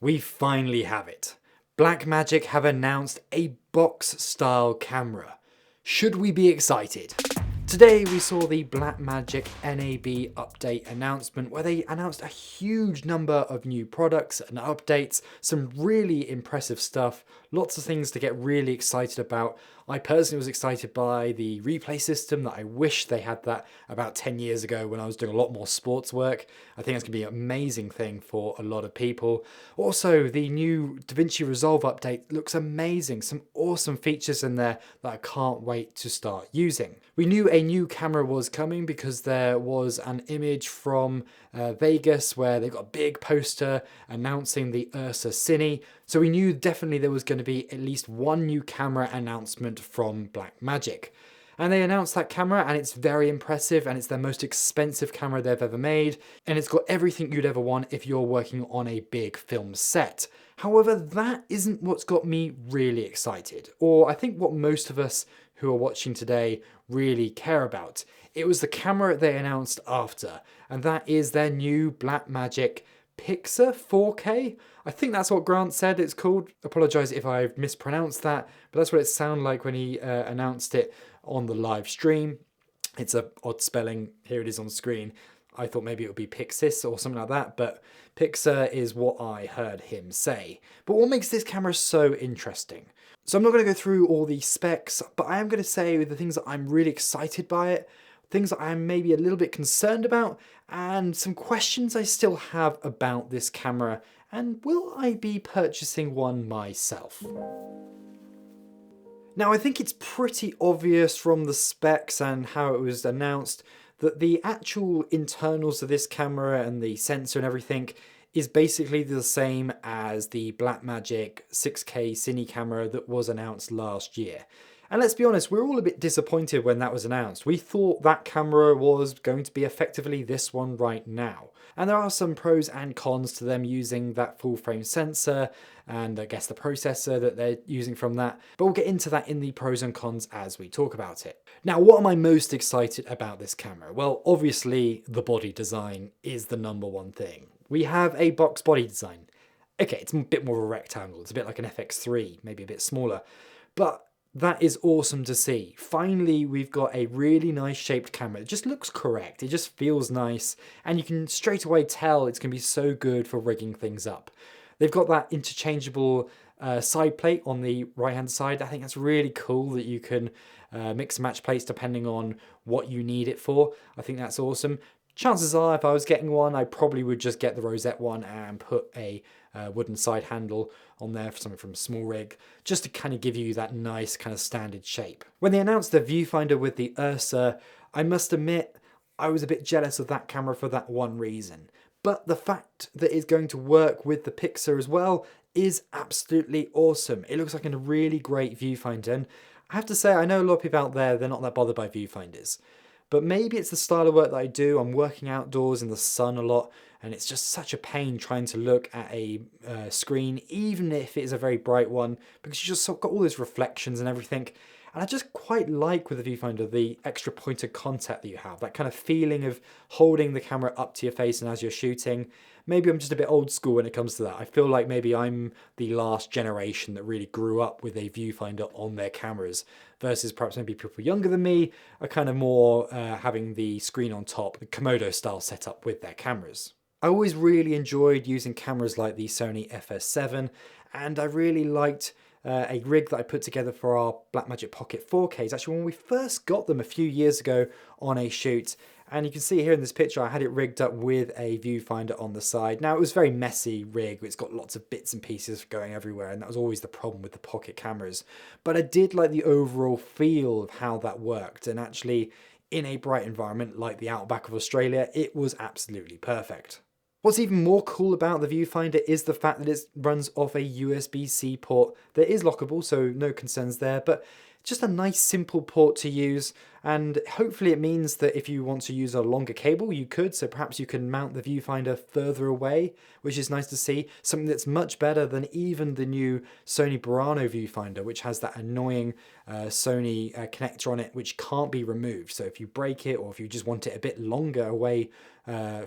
We finally have it. Blackmagic have announced a box-style camera. Should we be excited? Today we saw the Blackmagic NAB update announcement where they announced a huge number of new products and updates, some really impressive stuff, lots of things to get really excited about. I personally was excited by the replay system that I wish they had that about 10 years ago when I was doing a lot more sports work. I think it's going to be an amazing thing for a lot of people. Also, the new DaVinci Resolve update looks amazing. Some awesome features in there that I can't wait to start using. We knew a new camera was coming because there was an image from Vegas where they got a big poster announcing the Ursa Cine. So we knew definitely there was going to be at least one new camera announcement from Blackmagic. And they announced that camera and it's very impressive and it's their most expensive camera they've ever made. And it's got everything you'd ever want if you're working on a big film set. However, that isn't what's got me really excited, or I think what most of us who are watching today really care about. It was the camera they announced after, and that is their new Blackmagic PYXIS 4K. I think that's what Grant said it's called. Apologise if I've mispronounced that, but that's what it sounded like when he announced it on the live stream. It's an odd spelling. Here it is on screen. I thought maybe it would be PYXIS or something like that, but PYXIS is what I heard him say. But what makes this camera so interesting? So I'm not going to go through all the specs, but I am going to say the things that I'm really excited by it, things that I'm maybe a little bit concerned about, and some questions I still have about this camera, and will I be purchasing one myself? Now, I think it's pretty obvious from the specs and how it was announced that the actual internals of this camera and the sensor and everything is basically the same as the Blackmagic 6K Cine camera that was announced last year. And let's be honest, we're all a bit disappointed when that was announced. We thought that camera was going to be effectively this one right now. And there are some pros and cons to them using that full frame sensor and I guess the processor that they're using from that. But we'll get into that in the pros and cons as we talk about it. Now, what am I most excited about this camera? Well, obviously the body design is the number one thing. We have a box body design. Okay, it's a bit more of a rectangle. It's a bit like an FX3, maybe a bit smaller. But that is awesome to see. Finally, we've got a really nice shaped camera. It just looks correct. It just feels nice. And you can straight away tell it's going to be so good for rigging things up. They've got that interchangeable side plate on the right hand side. I think that's really cool that you can mix and match plates depending on what you need it for. I think that's awesome. Chances are if I was getting one, I probably would just get the rosette one and put a wooden side handle on there for something from Small Rig, just to kind of give you that nice kind of standard shape. When they announced the viewfinder with the Ursa, I must admit I was a bit jealous of that camera for that one reason. But the fact that it's going to work with the PYXIS as well is absolutely awesome. It looks like a really great viewfinder. And I have to say, I know a lot of people out there, they're not that bothered by viewfinders. But maybe it's the style of work that I do. I'm working outdoors in the sun a lot, and it's just such a pain trying to look at a screen, even if it is a very bright one, because you just got all those reflections and everything. And I just quite like with the viewfinder the extra point of contact that you have, that kind of feeling of holding the camera up to your face and as you're shooting. Maybe I'm just a bit old school when it comes to that. I feel like maybe I'm the last generation that really grew up with a viewfinder on their cameras versus perhaps maybe people younger than me are kind of more having the screen on top, the Komodo style setup with their cameras. I always really enjoyed using cameras like the Sony FS7, and I really liked a rig that I put together for our Blackmagic Pocket 4Ks. Actually, when we first got them a few years ago on a shoot, and you can see here in this picture, I had it rigged up with a viewfinder on the side. Now, it was a very messy rig. It's got lots of bits and pieces going everywhere, and that was always the problem with the Pocket cameras. But I did like the overall feel of how that worked, and actually, in a bright environment like the outback of Australia, it was absolutely perfect. What's even more cool about the viewfinder is the fact that it runs off a USB-C port that is lockable, so no concerns there, but just a nice simple port to use, and hopefully it means that if you want to use a longer cable you could, so perhaps you can mount the viewfinder further away, which is nice to see, something that's much better than even the new Sony Burano viewfinder, which has that annoying Sony connector on it which can't be removed. So if you break it or if you just want it a bit longer away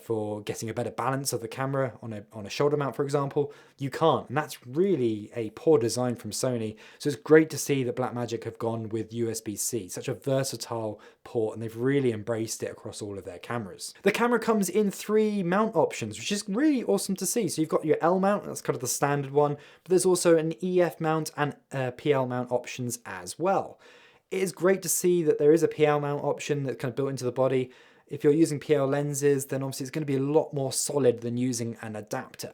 for getting a better balance of the camera on a shoulder mount, for example. You can't, and that's really a poor design from Sony. So it's great to see that Blackmagic have gone with USB-C, such a versatile port, and they've really embraced it across all of their cameras. The camera comes in 3 mount options, which is really awesome to see. So you've got your L mount, that's kind of the standard one, but there's also an EF mount and PL mount options as well. It is great to see that there is a PL mount option that's kind of built into the body. If you're using PL lenses, then obviously it's going to be a lot more solid than using an adapter.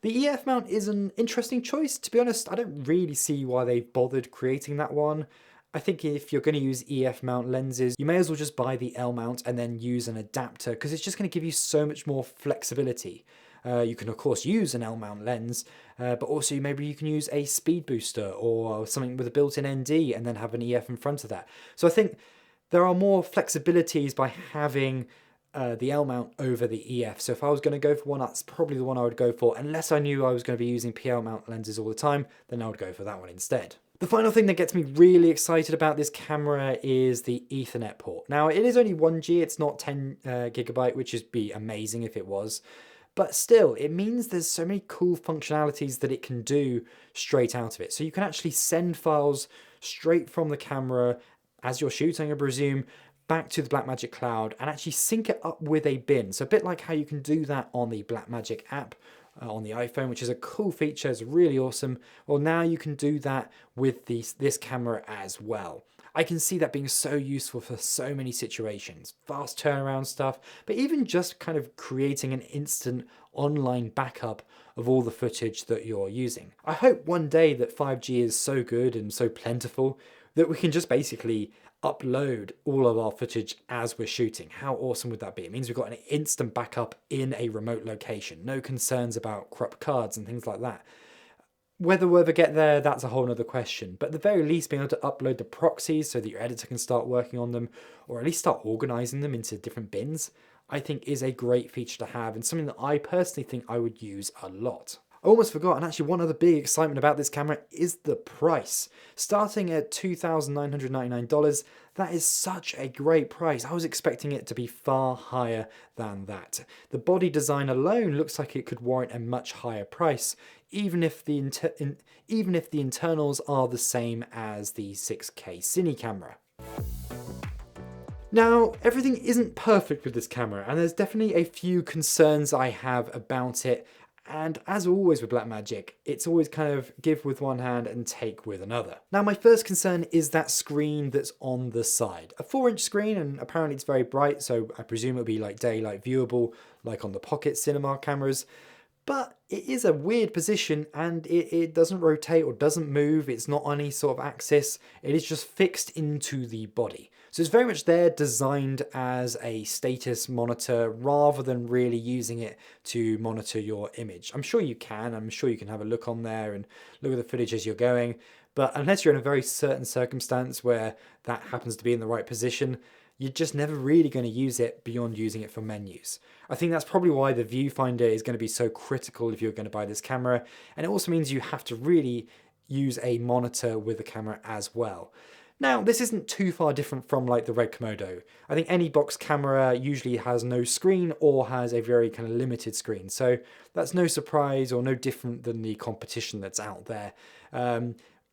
The EF mount is an interesting choice. To be honest, I don't really see why they've bothered creating that one. I think if you're going to use EF mount lenses, you may as well just buy the L mount and then use an adapter, because it's just going to give you so much more flexibility. You can of course use an L mount lens, but also maybe you can use a speed booster or something with a built-in ND and then have an EF in front of that. So I think there are more flexibilities by having the L mount over the EF. So if I was going to go for one, that's probably the one I would go for. Unless I knew I was going to be using PL mount lenses all the time, then I would go for that one instead. The final thing that gets me really excited about this camera is the Ethernet port. Now it is only 1G, it's not 10 gigabyte, which would be amazing if it was. But still, it means there's so many cool functionalities that it can do straight out of it. So you can actually send files straight from the camera as you're shooting, I presume, back to the Blackmagic cloud and actually sync it up with a bin. So a bit like how you can do that on the Blackmagic app on the iPhone, which is a cool feature, it's really awesome. Well, now you can do that with this camera as well. I can see that being so useful for so many situations, fast turnaround stuff, but even just kind of creating an instant online backup of all the footage that you're using. I hope one day that 5G is so good and so plentiful that we can just basically upload all of our footage as we're shooting. How awesome would that be? It means we've got an instant backup in a remote location. No concerns about corrupt cards and things like that. Whether we'll ever get there, that's a whole other question. But at the very least, being able to upload the proxies so that your editor can start working on them, or at least start organizing them into different bins, I think is a great feature to have and something that I personally think I would use a lot. I almost forgot, and actually one other big excitement about this camera is the price. Starting at $2,999, that is such a great price. I was expecting it to be far higher than that. The body design alone looks like it could warrant a much higher price, even if the internals are the same as the 6K Cine camera. Now, everything isn't perfect with this camera, and there's definitely a few concerns I have about it. And as always with Blackmagic, it's always kind of give with one hand and take with another. Now, my first concern is that screen that's on the side. A 4-inch screen, and apparently it's very bright, so I presume it'll be like daylight viewable, like on the Pocket Cinema cameras. But it is a weird position, and it doesn't rotate or doesn't move. It's not on any sort of axis. It is just fixed into the body. So it's very much there designed as a status monitor rather than really using it to monitor your image. I'm sure you can have a look on there and look at the footage as you're going. But unless you're in a very certain circumstance where that happens to be in the right position, you're just never really going to use it beyond using it for menus. I think that's probably why the viewfinder is going to be so critical if you're going to buy this camera. And it also means you have to really use a monitor with the camera as well. Now, this isn't too far different from like the Red Komodo. I think any box camera usually has no screen or has a very kind of limited screen. So that's no surprise or no different than the competition that's out there.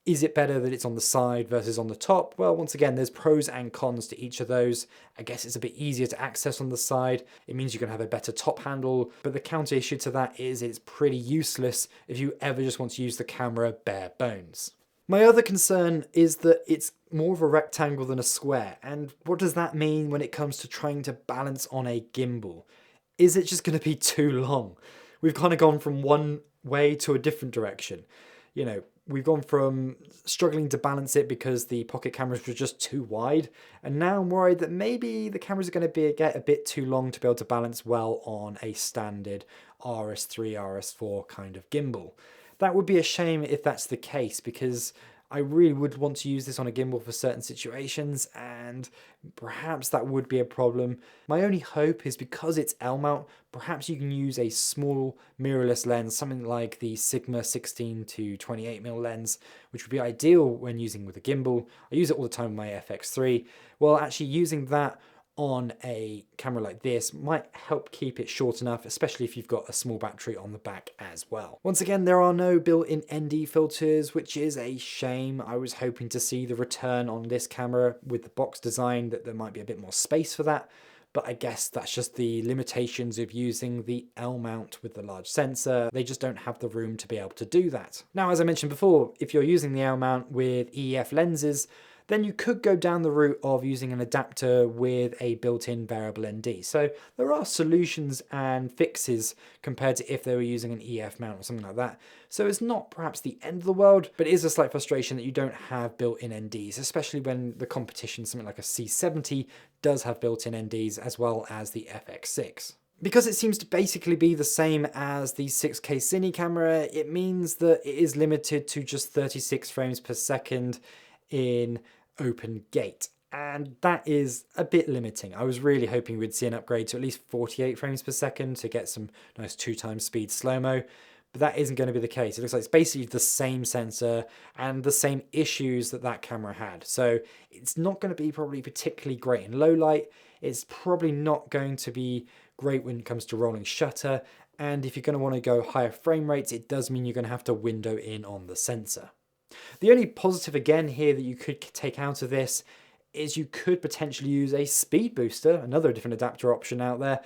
Is it better that it's on the side versus on the top? Well, once again, there's pros and cons to each of those. I guess it's a bit easier to access on the side. It means you can have a better top handle, but the counter issue to that is it's pretty useless if you ever just want to use the camera bare bones. My other concern is that it's more of a rectangle than a square. And what does that mean when it comes to trying to balance on a gimbal? Is it just going to be too long? We've kind of gone from one way to a different direction. You know, we've gone from struggling to balance it because the pocket cameras were just too wide, and now I'm worried that maybe the cameras are going to get a bit too long to be able to balance well on a standard RS3, RS4 kind of gimbal. That would be a shame if that's the case, because I really would want to use this on a gimbal for certain situations, and perhaps that would be a problem. My only hope is because it's L mount, perhaps you can use a small mirrorless lens, something like the Sigma 16 to 28mm lens, which would be ideal when using with a gimbal. I use it all the time with my FX3. Well, actually using that on a camera like this might help keep it short enough, especially if you've got a small battery on the back as well. Once again, there are no built-in ND filters, which is a shame. I was hoping to see the return on this camera with the box design, that there might be a bit more space for that. But I guess that's just the limitations of using the L mount with the large sensor. They just don't have the room to be able to do that. Now, as I mentioned before, if you're using the L mount with EF lenses, then you could go down the route of using an adapter with a built-in variable ND. So there are solutions and fixes compared to if they were using an EF mount or something like that. So it's not perhaps the end of the world, but it is a slight frustration that you don't have built-in NDs, especially when the competition, something like a C70, does have built-in NDs as well as the FX6. Because it seems to basically be the same as the 6K Cine camera, it means that it is limited to just 36 frames per second in open gate, and that is a bit limiting. I was really hoping we'd see an upgrade to at least 48 frames per second to get some nice 2x speed slow-mo, but that isn't going to be the case. It looks like it's basically the same sensor and the same issues that that camera had, so it's not going to be probably particularly great in low light. It's probably not going to be great when it comes to rolling shutter, and if you're going to want to go higher frame rates, it does mean you're going to have to window in on the sensor. The only positive again here that you could take out of this is you could potentially use a speed booster, another different adapter option out there,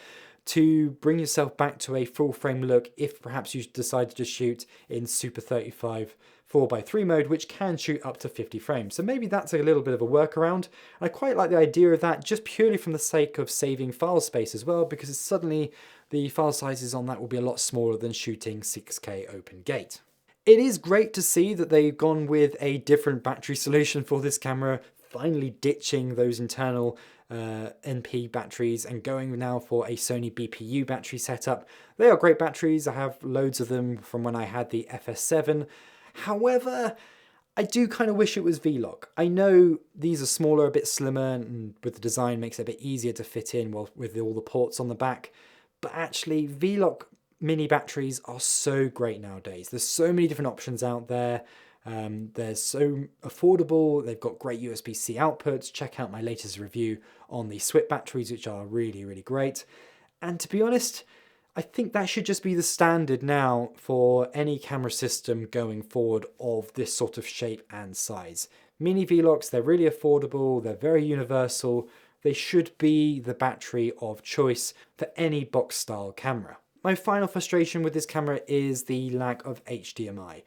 to bring yourself back to a full frame look if perhaps you decide to just shoot in Super 35 4:3 mode, which can shoot up to 50 frames. So maybe that's a little bit of a workaround. I quite like the idea of that, just purely from the sake of saving file space as well, because suddenly the file sizes on that will be a lot smaller than shooting 6K open gate. It is great to see that they've gone with a different battery solution for this camera, finally ditching those internal NP batteries and going now for a Sony BPU battery setup. They are great batteries. I have loads of them from when I had the FS7. However, I do kind of wish it was V-Lock. I know these are smaller, a bit slimmer, and with the design makes it a bit easier to fit in with all the ports on the back. But actually, V-Lock mini batteries are so great nowadays. There's so many different options out there. They're so affordable. They've got great USB-C outputs. Check out my latest review on the SWIP batteries, which are really, really great. And to be honest, I think that should just be the standard now for any camera system going forward of this sort of shape and size. Mini V-Locks, they're really affordable. They're very universal. They should be the battery of choice for any box style camera. My final frustration with this camera is the lack of HDMI.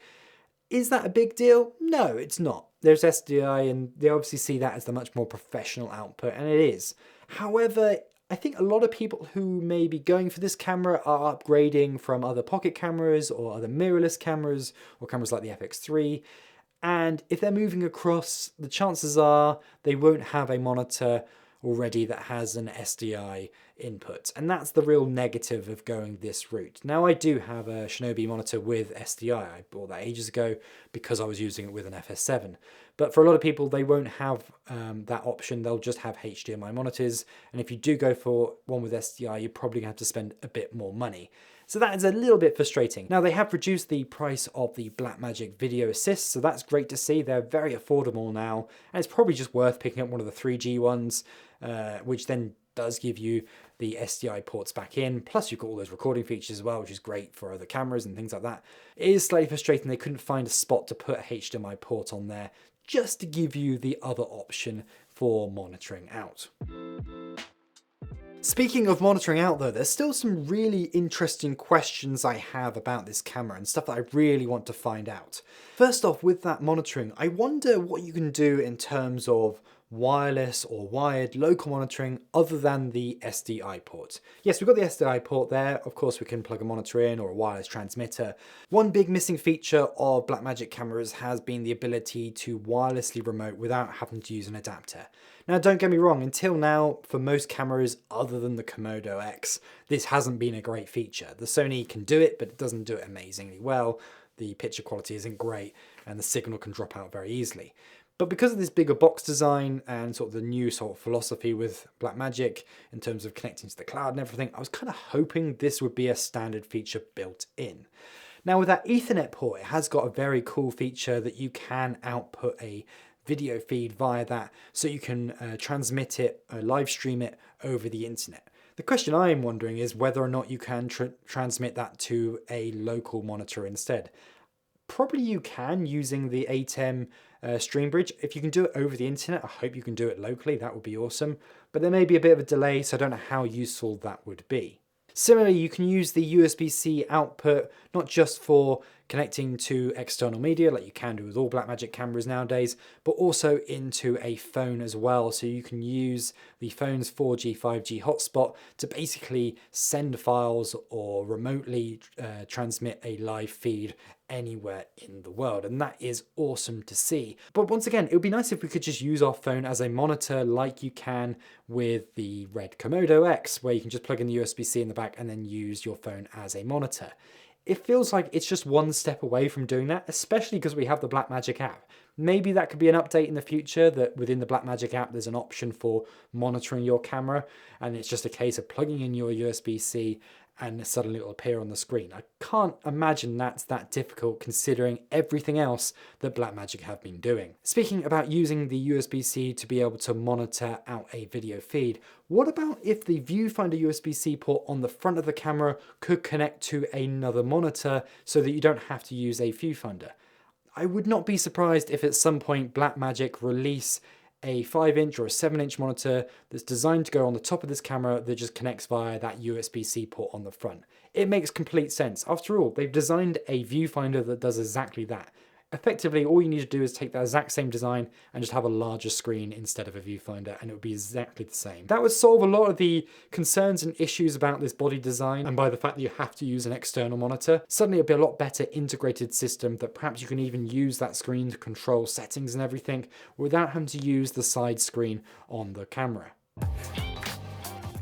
Is that a big deal? No, it's not. There's SDI and they obviously see that as the much more professional output, and it is. However, I think a lot of people who may be going for this camera are upgrading from other pocket cameras or other mirrorless cameras or cameras like the FX3. And if they're moving across, the chances are they won't have a monitor already that has an SDI input, and that's the real negative of going this route. Now, I do have a Shinobi monitor with SDI. I bought that ages ago because I was using it with an FS7, but for a lot of people they won't have that option. They'll just have HDMI monitors, and if you do go for one with SDI, you're probably going to have to spend a bit more money. So that is a little bit frustrating. Now, they have reduced the price of the Blackmagic Video Assist, so that's great to see. They're very affordable now, and it's probably just worth picking up one of the 3G ones, which then does give you the SDI ports back in. Plus, you've got all those recording features as well, which is great for other cameras and things like that. It is slightly frustrating they couldn't find a spot to put a HDMI port on there, just to give you the other option for monitoring out. Speaking of monitoring out though, there's still some really interesting questions I have about this camera and stuff that I really want to find out. First off, with that monitoring, I wonder what you can do in terms of wireless or wired local monitoring other than the SDI port. Yes, we've got the SDI port there. Of course, we can plug a monitor in or a wireless transmitter. One big missing feature of Blackmagic cameras has been the ability to wirelessly remote without having to use an adapter. Now, don't get me wrong, until now, for most cameras other than the Komodo X, this hasn't been a great feature. The Sony can do it, but it doesn't do it amazingly well. The picture quality isn't great, and the signal can drop out very easily. But because of this bigger box design and sort of the new sort of philosophy with Blackmagic in terms of connecting to the cloud and everything, I was kind of hoping this would be a standard feature built in. Now, with that Ethernet port, it has got a very cool feature that you can output a video feed via that, so you can transmit it, live stream it over the internet. The question I'm wondering is whether or not you can transmit that to a local monitor instead. Probably you can using the ATEM stream bridge. If you can do it over the internet, I hope you can do it locally. That would be awesome. But there may be a bit of a delay, so I don't know how useful that would be. Similarly, you can use the USB-C output not just for connecting to external media like you can do with all Blackmagic cameras nowadays, but also into a phone as well. So you can use the phone's 4G, 5G hotspot to basically send files or remotely transmit a live feed anywhere in the world, and that is awesome to see. But once again, it would be nice if we could just use our phone as a monitor like you can with the Red Komodo X, where you can just plug in the USB-C in the back and then use your phone as a monitor. It feels like it's just one step away from doing that, especially because we have the Blackmagic app. Maybe that could be an update in the future, that within the Blackmagic app there's an option for monitoring your camera, and it's just a case of plugging in your USB-C and suddenly it'll appear on the screen. I can't imagine that's that difficult considering everything else that Blackmagic have been doing. Speaking about using the USB-C to be able to monitor out a video feed, what about if the Viewfinder USB-C port on the front of the camera could connect to another monitor so that you don't have to use a Viewfinder? I would not be surprised if at some point Blackmagic release a 5-inch or a 7-inch monitor that's designed to go on the top of this camera that just connects via that USB-C port on the front. It makes complete sense. After all, they've designed a viewfinder that does exactly that. Effectively, all you need to do is take that exact same design and just have a larger screen instead of a viewfinder, and it would be exactly the same. That would solve a lot of the concerns and issues about this body design, and by the fact that you have to use an external monitor. Suddenly it'd be a lot better integrated system that perhaps you can even use that screen to control settings and everything without having to use the side screen on the camera.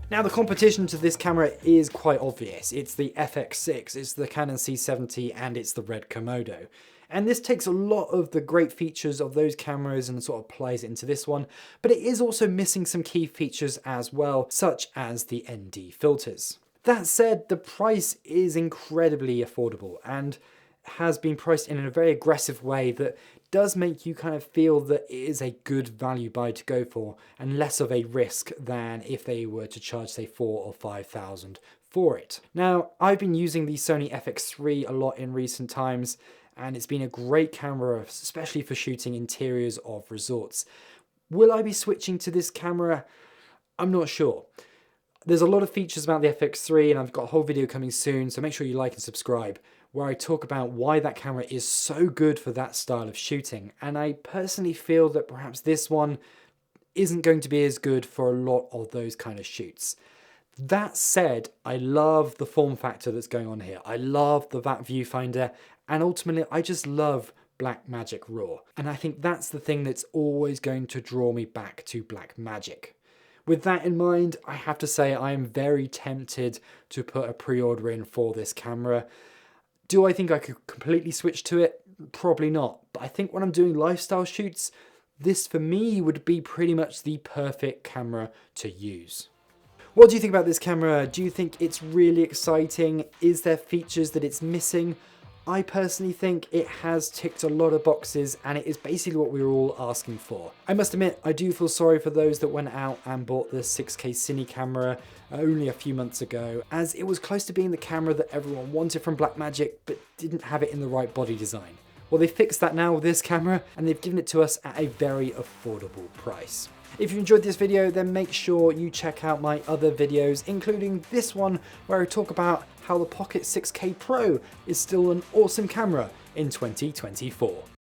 Now the competition to this camera is quite obvious. It's the FX6, it's the Canon C70, and it's the Red Komodo. And this takes a lot of the great features of those cameras and sort of applies it into this one, but it is also missing some key features as well, such as the ND filters. That said, the price is incredibly affordable and has been priced in a very aggressive way that does make you kind of feel that it is a good value buy to go for and less of a risk than if they were to charge say 4,000 or 5,000 for it. Now, I've been using the Sony FX3 a lot in recent times, and it's been a great camera, especially for shooting interiors of resorts. Will I be switching to this camera? I'm not sure. There's a lot of features about the FX3, and I've got a whole video coming soon, so make sure you like and subscribe, where I talk about why that camera is so good for that style of shooting. And I personally feel that perhaps this one isn't going to be as good for a lot of those kind of shoots. That said, I love the form factor that's going on here. I love the VAT viewfinder, and ultimately I just love Blackmagic RAW. And I think that's the thing that's always going to draw me back to Blackmagic. With that in mind, I have to say I am very tempted to put a pre-order in for this camera. Do I think I could completely switch to it? Probably not. But I think when I'm doing lifestyle shoots, this for me would be pretty much the perfect camera to use. What do you think about this camera? Do you think it's really exciting? Is there features that it's missing? I personally think it has ticked a lot of boxes and it is basically what we were all asking for. I must admit, I do feel sorry for those that went out and bought the 6K Cine camera only a few months ago, as it was close to being the camera that everyone wanted from Blackmagic but didn't have it in the right body design. Well, they fixed that now with this camera and they've given it to us at a very affordable price. If you enjoyed this video, then make sure you check out my other videos, including this one where I talk about how the Pocket 6K Pro is still an awesome camera in 2024.